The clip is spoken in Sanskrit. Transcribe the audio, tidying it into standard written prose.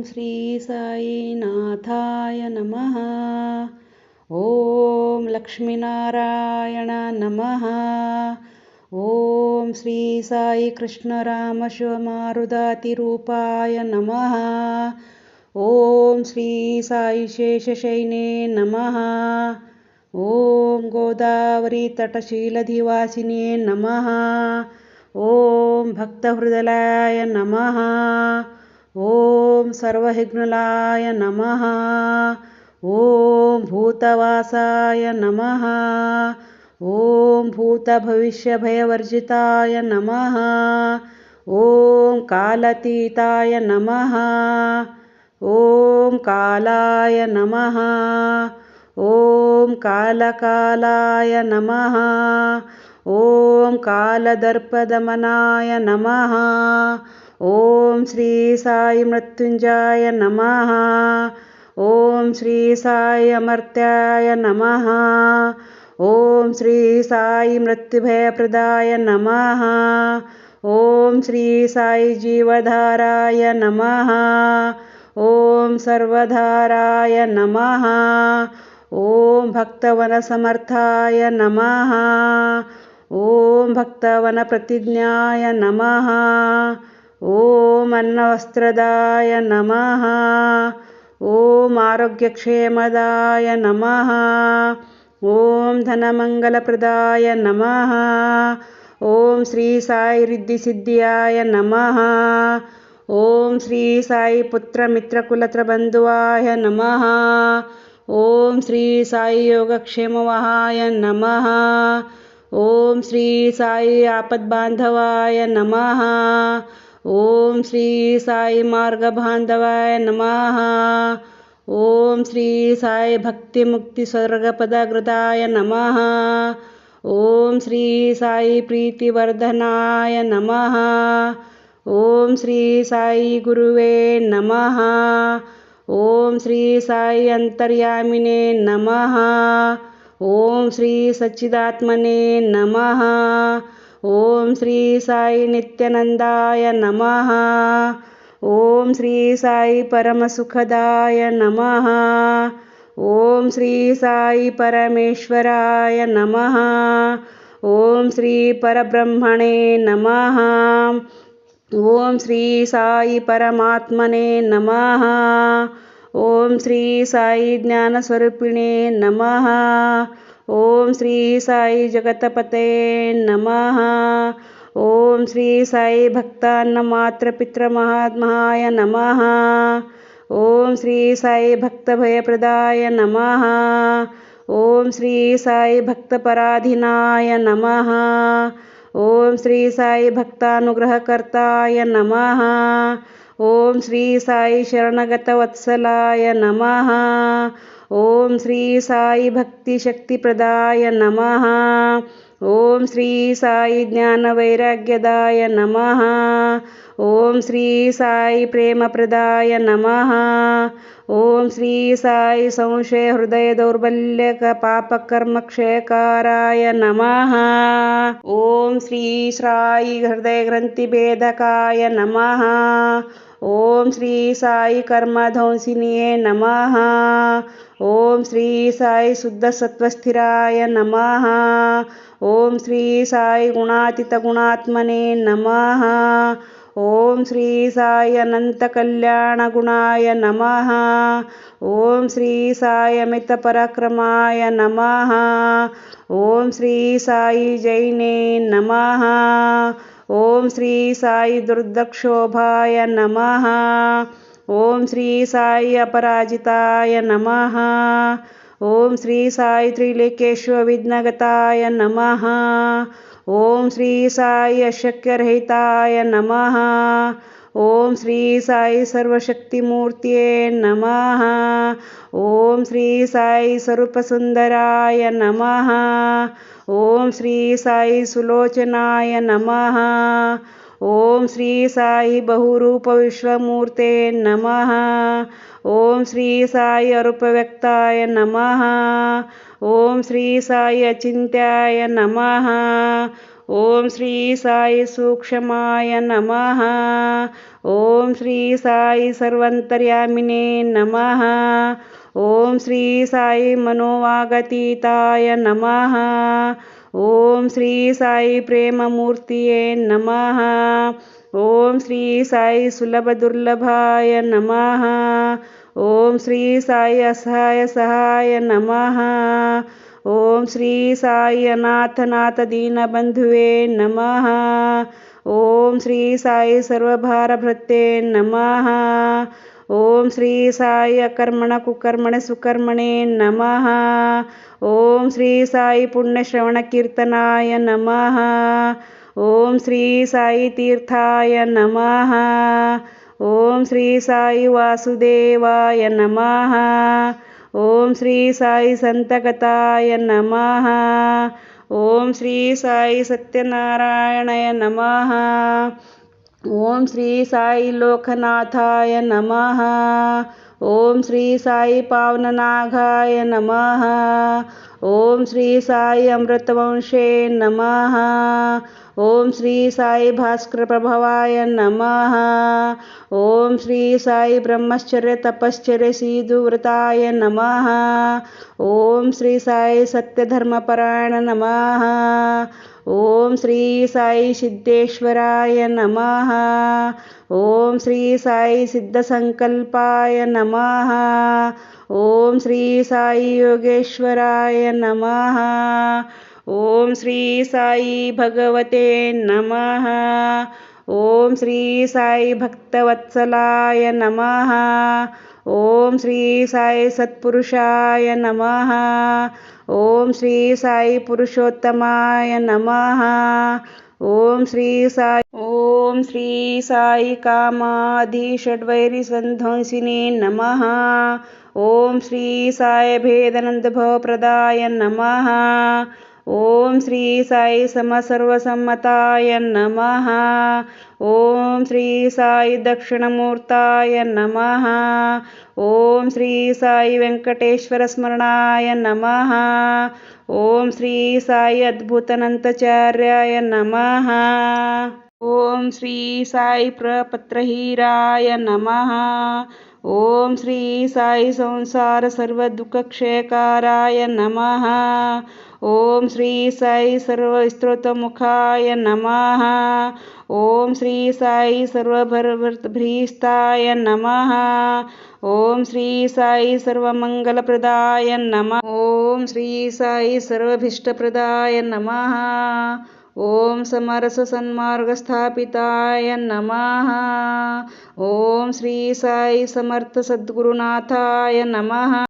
श्री साईनाथाय नमः। ॐ लक्ष्मीनारायण नमः। ॐ श्री साई कृष्णराम शिवमारुदातिरूपाय नमः। ॐ श्री साई शेषशयिने नमः। ॐ गोदावरी तटशीलधिवासिने नमः। ॐ भक्तहृदयाय नमः। ॐ सर्वविघ्नलाय नमः। ॐ भूतवासाय नमः। ॐ भूतभविष्यभयवर्जिताय नमः। ॐ कालातीताय नमः। ॐ कालाय नमः। ॐ कालकालाय नमः। ॐ कालदर्पदमनाय नमः। ॐ श्री साई मृत्युंजयाय नमः। ॐ श्री साई अमर्त्याय नमः। ॐ श्री साई मृत्युभयप्रदाय नमः। ॐ श्री साई जीवधाराय नमः। ॐ सर्वधाराय नमः। ॐ भक्तवनसमर्थाय नमः। ॐ भक्तवनप्रतिज्ञाय नमः। ॐ अन्नवस्त्रदाय नमः। ॐ आरोग्यक्षेमदाय नमः। ॐ धनमङ्गलप्रदाय नमः। ॐ श्री साई रिद्धिसिद्धियाय नमः। ॐ श्री साई पुत्रमित्रकुलत्रबन्धुवाय नमः। ॐ श्री साई योगक्षेमवहाय नमः। ॐ श्री साई आपद्बान्धवाय नमः। ॐ श्री साई मार्गबान्धवाय नमः। ॐ श्री साई भक्तिमुक्तिस्वर्गपदकृताय नमः। ॐ श्री साई प्रीतिवर्धनाय नमः। ॐ श्री साई गुरुवे नमः। ॐ श्री साई अंतर्यामिने नमः। ॐ श्री सच्चिदात्मने नमः। ॐ श्री साई नित्यानंदाय नमः। ॐ श्री साई परमसुखदाय नमः। ॐ श्री साई परमेश्वराय नमः। ॐ श्री परब्रह्मणे नमः। ॐ श्री साई परमात्मने नमः। ॐ श्री साई ज्ञानस्वरूपिणे नमः। ॐ श्री साई जगतपते नमः। ॐ श्री साई भक्तान्नमात्रपितृमहात्माय नमः। ॐ श्री साई भक्तभयप्रदाय नमः। ॐ श्री साई भक्तपराधीनाय नमः। ॐ श्री साई भक्तानुग्रहकर्ताय नमः। ॐ श्री साई शरणगतवत्सलाय नमः। ॐ श्री साई भक्तिशक्तिप्रदाय नमः। ॐ श्री साई ज्ञानवैराग्यदाय नमः। ॐ श्री साई प्रेमप्रदाय नमः। ॐ श्री साई संशयहृदयदौर्बल्यपापकर्मक्षयकाराय नमः। ॐ श्री साई हृदयग्रन्थिभेदकाय नमः। ॐ श्री साई कर्मध्वंसिन्ये नमः। ॐ श्री साई शुद्धसत्त्वस्थिराय नमः। ॐ श्री साई गुणातीतगुणात्मने नमः। ॐ श्री साई अनन्तकल्याणगुणाय नमः। ॐ श्री साई अमितपराक्रमाय नमः। ॐ श्री साई जैने नमः। ॐ श्री साई दुर्दक्षोभाय नमः। ॐ श्री साई अपराजिताय नमः। ॐ श्री साई त्रिलोकेश्वरविघ्नगताय नमः। ॐ श्री साई अशक्यरहिताय नमः। ॐ श्री साई सर्वशक्तिमूर्तये नमः। ॐ श्री साई स्वरूपसुन्दराय नमः। ॐ श्री साई सुलोचनाय नमः। ॐ श्री साई बहुरूपविश्वमूर्ते नमः। ॐ श्री साई अरूपव्यक्ताय नमः। ॐ श्री साई अचिन्त्याय नमः। ॐ श्री साई सूक्ष्माय नमः। ఓం శ్రీ సాయి సర్వంతర్యామినే నమః. ఓం శ్రీ సాయి మనోవాగతీతాయ నమః. ఓం శ్రీ సాయి ప్రేమమూర్తియే నమః. ఓం శ్రీ సాయి సులభ దుర్లభాయ నమః. ఓం శ్రీ సాయి అసహాయ సహాయ నమః. ఓం శ్రీ సాయి అనాథనాథ దీనబంధువే నమః. ఓం శ్రీ సాయి సర్వభారభృతే నమః. ఓం శ్రీ సాయి అకర్మణ కుకర్మణ సుకర్మణే నమః. ఓం శ్రీ సాయి పుణ్యశ్రవణ కీర్తనాయ నమః. ఓం శ్రీ సాయి తీర్థాయ నమః. ఓం శ్రీ సాయి వాసుదేవాయ నమః. ఓం శ్రీ సాయి సంతగతాయ నమః. ఓం శ్రీ సాయి సత్యనారాయణాయ నమః. ఓం శ్రీ సాయి లోకనాథాయ నమః. ఓం శ్రీ సాయి పావననాగాయ నమః. ఓం శ్రీ సాయి అమృతవంశే నమః. ఓం శ్రీ సాయి భాస్కర ప్రభవాయ నమః. ఓం శ్రీ సాయి బ్రహ్మచర్య తపశ్చర్య సీధువ్రతాయ నమః. ఓం శ్రీ సాయి సత్యధర్మపరాయణ నమః. ఓం శ్రీ సాయి సిద్ధేశ్వరాయ నమః. ఓం శ్రీ సాయి సిద్ధసంకల్పాయ నమః. ఓం శ్రీ సాయి యోగేశ్వరాయ నమః. ఓం శ్రీ సాయి భగవతే నమః. ఓం శ్రీ సాయి భక్తవత్సలాయ నమః. ఓం శ్రీ సాయి సత్పురుషాయ నమః. ఓం శ్రీ సాయి పురుషోత్తమాయ నమః. ఓం శ్రీ సాయి కామాది షడ్వైరి సంధ్వంసినే నమః. ఓం శ్రీ సాయి భేదనందభవప్రదాయ నమః. ఓం శ్రీ సాయి సమసర్వసమ్మతాయ నమః. ఓం శ్రీ సాయి దక్షిణమూర్తాయ నమః. ఓం శ్రీ సాయి వెంకటేశ్వర స్మరణాయ నమః. ఓం శ్రీ సాయి అద్భుతనంతచార్యాయ నమః. ఓం శ్రీ సాయి ప్రపత్రహీరాయ నమః. ఓం శ్రీ సాయి సంసార సర్వదుఃఖక్షయకారాయ నమః. ఓం శ్రీ సాయి సర్వస్తోత్రముఖాయ నమః. ఓం శ్రీ సాయి సర్వభర్తభ్రీస్తాయ నమః. ఓం శ్రీ సాయి సర్వమంగళప్రదాయ నమః. ఓం శ్రీ సాయి సర్వభీష్టప్రదాయ నమః. ఓం సమరస సన్మార్గస్థాపితాయ నమః. ఓం శ్రీ సాయి సమర్థ సద్గురునాథాయ నమః.